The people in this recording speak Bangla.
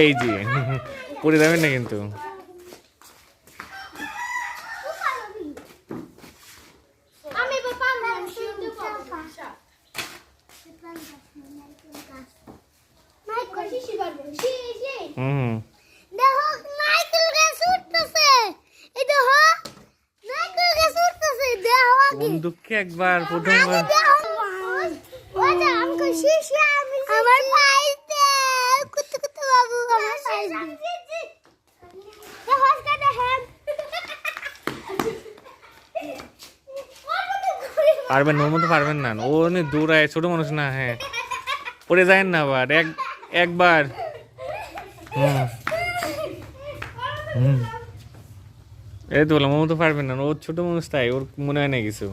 এই যে পড়ে যাবেন না কিন্তু। হুম কোন দুঃখে একবার প্রথমবার পারবেন ওর মতো পারবেন না, ও অনেক দৌড়ায়, ছোট মানুষ না। হ্যাঁ পড়ে যায় না আবার একবার। হুম হুম এই তো বললাম ওর মতো পারবেন না, ওর ছোট মানুষ তাই ওর মনে হয় না কিছু।